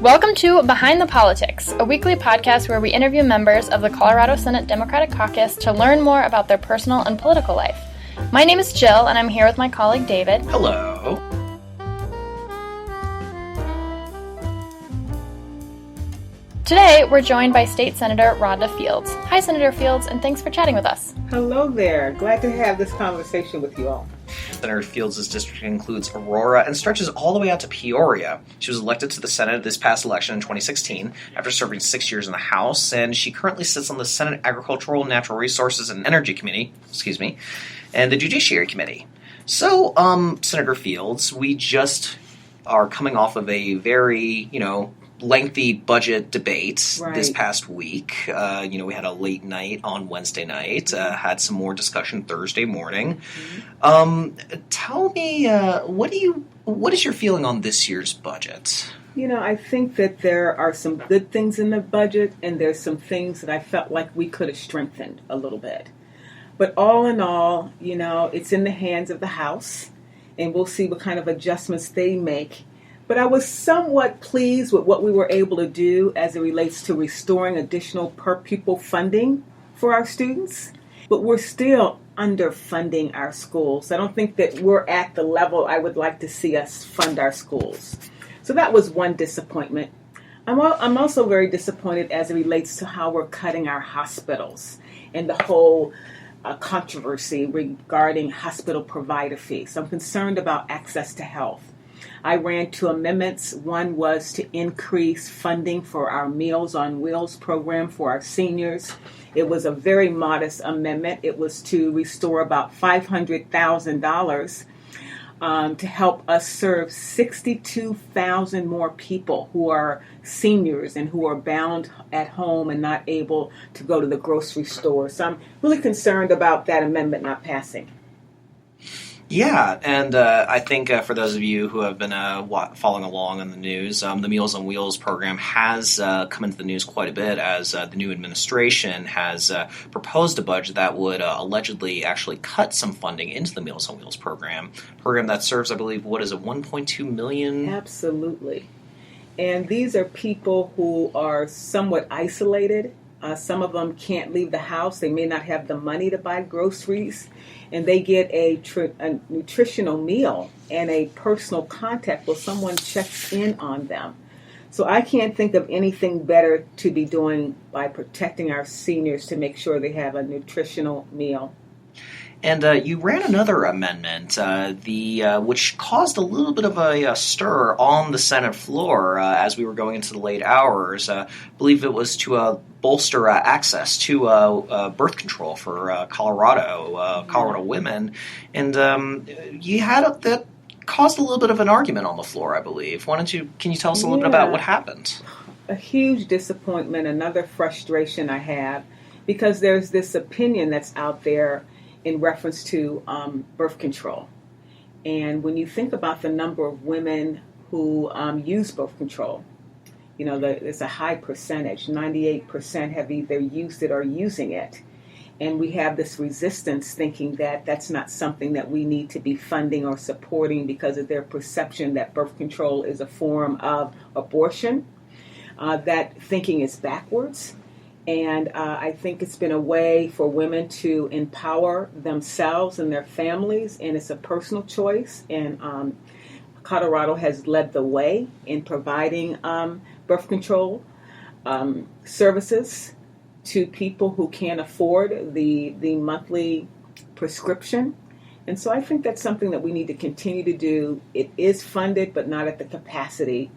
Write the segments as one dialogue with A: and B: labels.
A: Welcome to Behind the Politics, a weekly podcast where we interview members of the Colorado Senate Democratic Caucus to learn more about their personal and political life. My name is Jill, and I'm here with my colleague David.
B: Hello.
A: Today, we're joined by State Senator Rhonda Fields. Hi, Senator Fields, and thanks for chatting with us.
C: Hello there. Glad to have this conversation with you all.
B: Senator Fields' district includes Aurora and stretches all the way out to Peoria. She was elected to the Senate this past election in 2016 after serving 6 years in the House, and she currently sits on the Senate Agricultural, Natural Resources, and Energy Committee, and the Judiciary Committee. So, Senator Fields, we just are coming off of a very, lengthy budget debate this past week. We had a late night on Wednesday night, had some more discussion Thursday morning. Tell me, what is your feeling on this year's budget?
C: I think that there are some good things in the budget, and there's some things that I felt like we could have strengthened a little bit. But all in all, it's in the hands of the House, and we'll see what kind of adjustments they make. But I was somewhat pleased with what we were able to do as it relates to restoring additional per-pupil funding for our students. But we're still underfunding our schools. I don't think that we're at the level I would like to see us fund our schools. So that was one disappointment. I'm also very disappointed as it relates to how we're cutting our hospitals and the whole controversy regarding hospital provider fees. I'm concerned about access to health. I ran two amendments. One was to increase funding for our Meals on Wheels program for our seniors. It was a very modest amendment. It was to restore about $500,000 to help us serve 62,000 more people who are seniors and who are bound at home and not able to go to the grocery store. So I'm really concerned about that amendment not passing.
B: Yeah, and I think for those of you who have been following along on the news, the Meals on Wheels program has come into the news quite a bit as the new administration has proposed a budget that would allegedly actually cut some funding into the Meals on Wheels program that serves, I believe, 1.2 million?
C: Absolutely. And these are people who are somewhat isolated. Some of them can't leave the house. They may not have the money to buy groceries. And they get a nutritional meal and a personal contact where someone checks in on them. So I can't think of anything better to be doing by protecting our seniors to make sure they have a nutritional meal.
B: And you ran another amendment, which caused a little bit of a stir on the Senate floor as we were going into the late hours. I believe it was to bolster access to birth control for Colorado women. And you had that caused a little bit of an argument on the floor, I believe. Can you tell us a little bit about what happened?
C: A huge disappointment, another frustration I have, because there's this opinion that's out there in reference to birth control. And when you think about the number of women who use birth control, it's a high percentage. 98% have either used it or using it. And we have this resistance thinking that that's not something that we need to be funding or supporting because of their perception that birth control is a form of abortion. That thinking is backwards. And I think it's been a way for women to empower themselves and their families, and it's a personal choice. And Colorado has led the way in providing birth control services to people who can't afford the monthly prescription. And so I think that's something that we need to continue to do. It is funded, but not at the capacity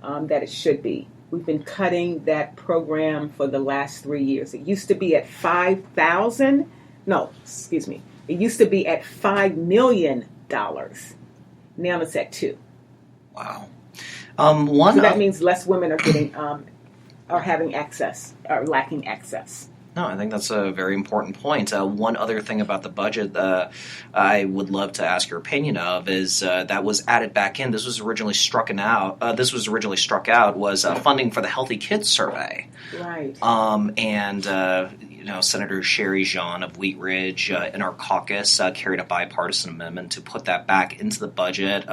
C: that it should be. We've been cutting that program for the last 3 years. It used to be at It used to be at $5 million. Now it's at $2 million.
B: Wow.
C: So that means less women are getting, are having access, or lacking access.
B: No, I think that's a very important point. One other thing about the budget I would love to ask your opinion of is that was added back in. This was originally struck out. Was funding for the Healthy Kids Survey.
C: Right.
B: Senator Sherry Jean of Wheat Ridge in our caucus carried a bipartisan amendment to put that back into the budget.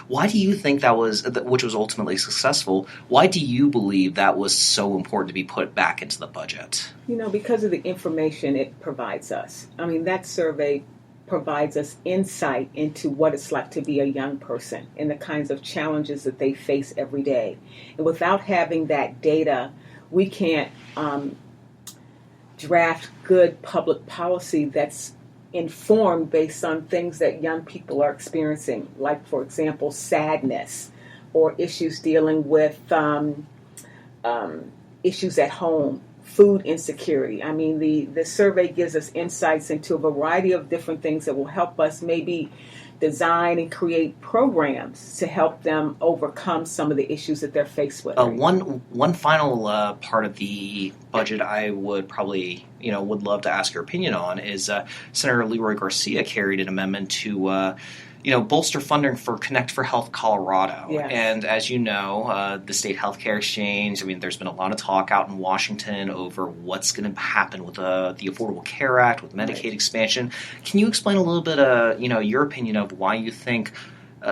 B: Why do you think that was, which was ultimately successful, why do you believe that was so important to be put back into the budget?
C: Because of the information it provides us. I mean, that survey provides us insight into what it's like to be a young person and the kinds of challenges that they face every day. And without having that data, we can't draft good public policy that's informed based on things that young people are experiencing, like, for example, sadness or issues dealing with issues at home, food insecurity. I mean, the survey gives us insights into a variety of different things that will help us maybe design and create programs to help them overcome some of the issues that they're faced with.
B: One final part of the budget I would probably, would love to ask your opinion on is Senator Leroy Garcia carried an amendment to bolster funding for Connect for Health Colorado.
C: Yes.
B: And as you know, the state healthcare exchange, there's been a lot of talk out in Washington over what's going to happen with the Affordable Care Act, with Medicaid expansion. Can you explain a little bit, your opinion of why you think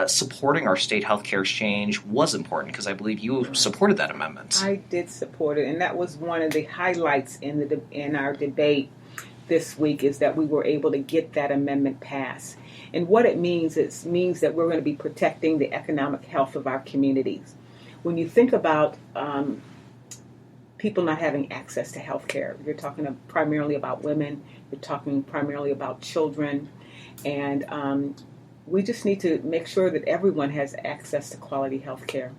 B: supporting our state healthcare exchange was important? Because I believe you supported that amendment.
C: I did support it, and that was one of the highlights in our debate this week, is that we were able to get that amendment passed. And what it means that we're going to be protecting the economic health of our communities. When you think about people not having access to health care, you're talking primarily about women, you're talking primarily about children, and we just need to make sure that everyone has access to quality health care.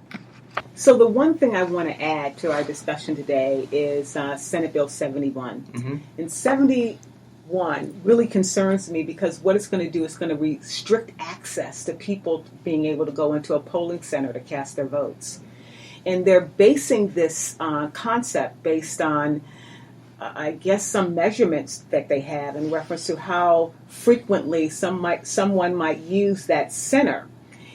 C: So the one thing I want to add to our discussion today is Senate Bill 71.
B: Mm-hmm.
C: And 71 really concerns me because what it's going to do is going to restrict access to people being able to go into a polling center to cast their votes. And they're basing this concept based on, I guess, some measurements that they have in reference to how frequently someone might use that center.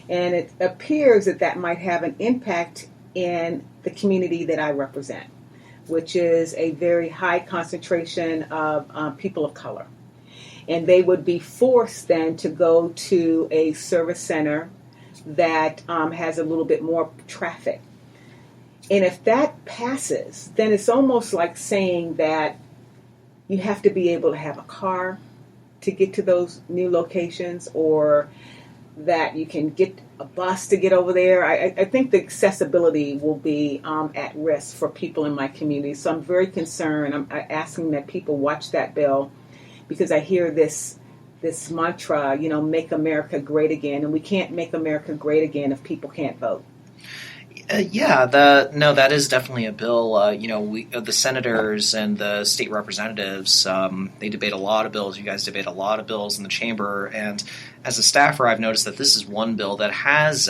C: And it appears that might have an impact in the community that I represent, which is a very high concentration of people of color. And they would be forced then to go to a service center that has a little bit more traffic. And if that passes, then it's almost like saying that you have to be able to have a car to get to those new locations, or that you can get a bus to get over there. I think the accessibility will be at risk for people in my community. So I'm very concerned. I'm asking that people watch that bill, because I hear this mantra, make America great again. And we can't make America great again if people can't vote.
B: That is definitely a bill. The senators and the state representatives, they debate a lot of bills. You guys debate a lot of bills in the chamber. And as a staffer, I've noticed that this is one bill that has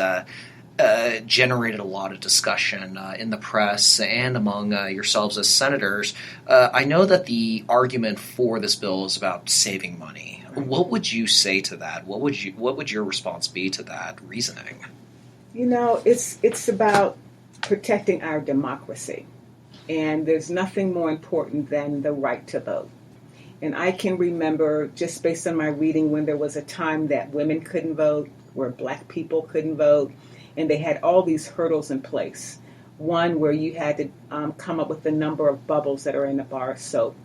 B: generated a lot of discussion in the press and among yourselves as senators. I know that the argument for this bill is about saving money. What would you say to that? What would your response be to that reasoning?
C: It's about protecting our democracy, and there's nothing more important than the right to vote. And I can remember, just based on my reading, when there was a time that women couldn't vote, where black people couldn't vote, and they had all these hurdles in place. One where you had to come up with the number of bubbles that are in a bar of soap.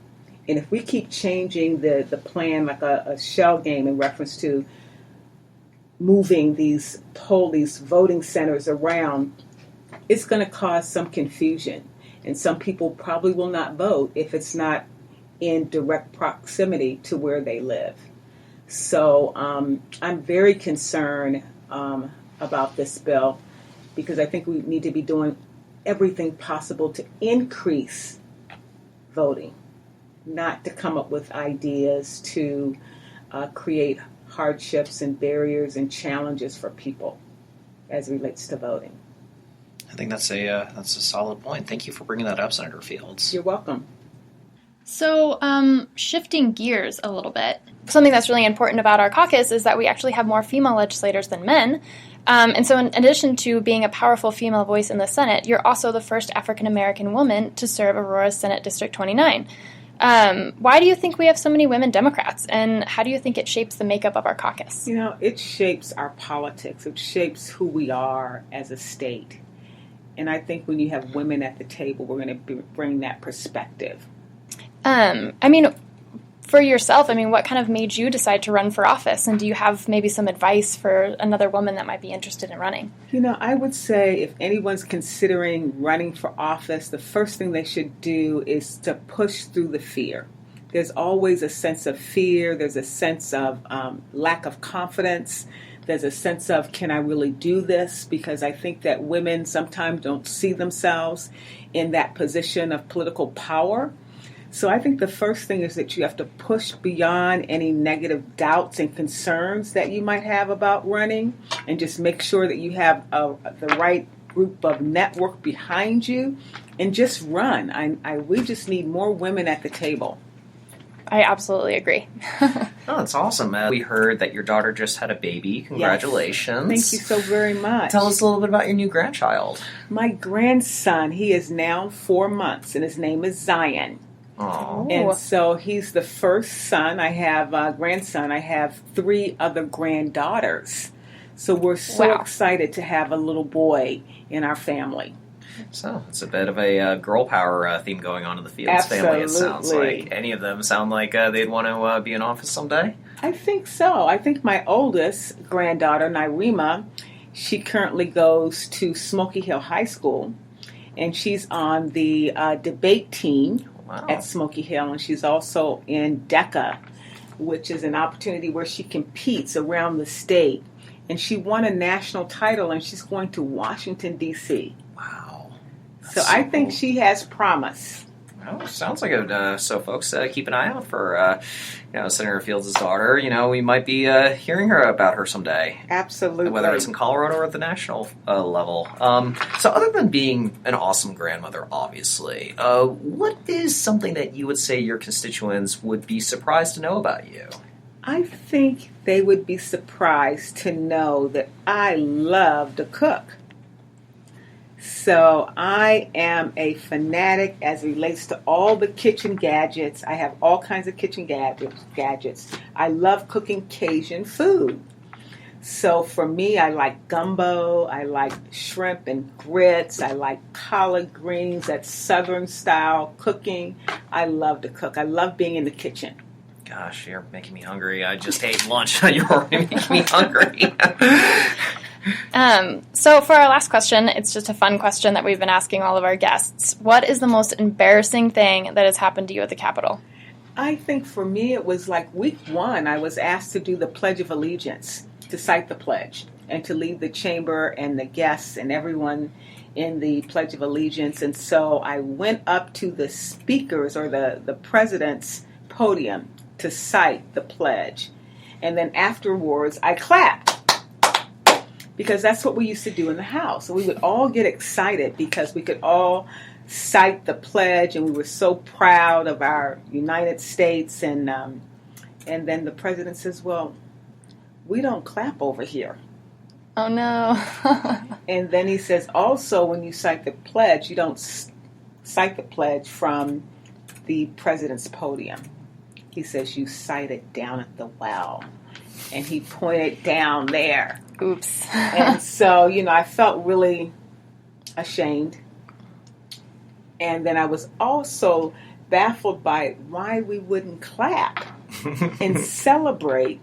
C: And if we keep changing the plan like a shell game in reference to moving these voting centers around, it's going to cause some confusion. And some people probably will not vote if it's not in direct proximity to where they live. So I'm very concerned about this bill, because I think we need to be doing everything possible to increase voting, not to come up with ideas to create hardships and barriers and challenges for people as it relates to voting.
B: I think that's a solid point. Thank you for bringing that up, Senator Fields.
C: You're welcome.
A: So, shifting gears a little bit, something that's really important about our caucus is that we actually have more female legislators than men. And so in addition to being a powerful female voice in the Senate, you're also the first African-American woman to serve Aurora's Senate District 29. Why do you think we have so many women Democrats, and how do you think it shapes the makeup of our caucus?
C: It shapes our politics. It shapes who we are as a state. And I think when you have women at the table, we're going to bring that perspective.
A: For yourself, what kind of made you decide to run for office? And do you have maybe some advice for another woman that might be interested in running?
C: I would say if anyone's considering running for office, the first thing they should do is to push through the fear. There's always a sense of fear. There's a sense of lack of confidence. There's a sense of, can I really do this? Because I think that women sometimes don't see themselves in that position of political power. So I think the first thing is that you have to push beyond any negative doubts and concerns that you might have about running, and just make sure that you have the right group of network behind you, and just run. We just need more women at the table.
A: I absolutely agree.
B: Oh, that's awesome. We heard that your daughter just had a baby. Congratulations.
C: Yes. Thank you so very much.
B: Tell us a little bit about your new grandchild.
C: My grandson, he is now 4 months, and his name is Zion.
B: Aww.
C: And so he's the first son. I have a grandson. I have 3 other granddaughters. So we're so excited to have a little boy in our family.
B: So it's a bit of a girl power theme going on in the Fields family, it sounds like. Any of them sound like they'd want to be in office someday?
C: I think so. I think my oldest granddaughter, Nirima, she currently goes to Smoky Hill High School, and she's on the debate team at Smoky Hill, and she's also in DECA, which is an opportunity where she competes around the state. And she won a national title, and she's going to Washington, D.C.
B: Wow.
C: So I think she has promise.
B: Well, sounds like it. So folks, keep an eye out for Senator Fields' daughter. We might be hearing about her someday.
C: Absolutely.
B: Whether it's in Colorado or at the national level. So other than being an awesome grandmother, obviously, what is something that you would say your constituents would be surprised to know about you?
C: I think they would be surprised to know that I love to cook. So I am a fanatic as it relates to all the kitchen gadgets. I have all kinds of kitchen gadgets. I love cooking Cajun food. So for me, I like gumbo, I like shrimp and grits, I like collard greens, that's Southern style cooking. I love to cook. I love being in the kitchen.
B: Gosh, you're making me hungry. I just ate lunch. You're already making me hungry.
A: So for our last question, it's just a fun question that we've been asking all of our guests. What is the most embarrassing thing that has happened to you at the Capitol?
C: I think for me it was like week 1, I was asked to do the Pledge of Allegiance, to cite the pledge, and to lead the chamber and the guests and everyone in the Pledge of Allegiance. And so I went up to the speakers or the president's podium to cite the pledge. And then afterwards I clapped, because that's what we used to do in the House. So we would all get excited because we could all cite the pledge, and we were so proud of our United States. And then the president says, well, we don't clap over here.
A: Oh, no.
C: And then he says, also, when you cite the pledge, you don't cite the pledge from the president's podium. He says, you cite it down at the well. And he pointed down there.
A: Oops.
C: And so, I felt really ashamed. And then I was also baffled by why we wouldn't clap and celebrate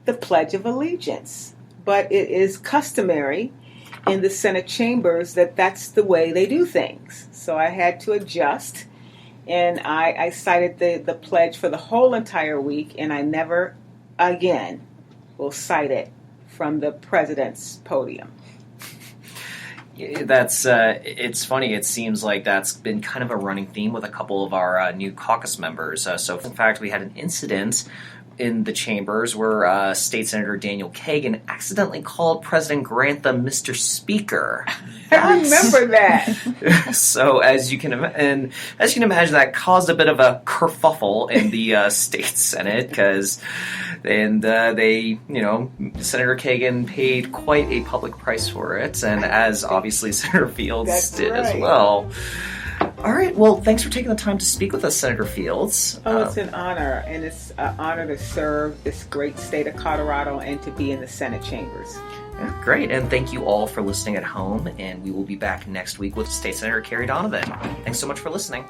C: the Pledge of Allegiance. But it is customary in the Senate chambers that that's the way they do things. So I had to adjust, and I cited the pledge for the whole entire week, and I never again will cite it from the president's podium.
B: That's it's funny. It seems like that's been kind of a running theme with a couple of our new caucus members. So, in fact, we had an incident in the chambers where State Senator Daniel Kagan accidentally called President Grantham Mr. Speaker.
C: I remember that.
B: So, as you can imagine, that caused a bit of a kerfuffle in the state Senate because, Senator Kagan paid quite a public price for it, and as obviously Senator Fields did as well. All right. Well, thanks for taking the time to speak with us, Senator Fields.
C: Oh, it's an honor, and it's an honor to serve this great state of Colorado and to be in the Senate chambers.
B: Yeah, great. And thank you all for listening at home. And we will be back next week with State Senator Carrie Donovan. Thanks so much for listening.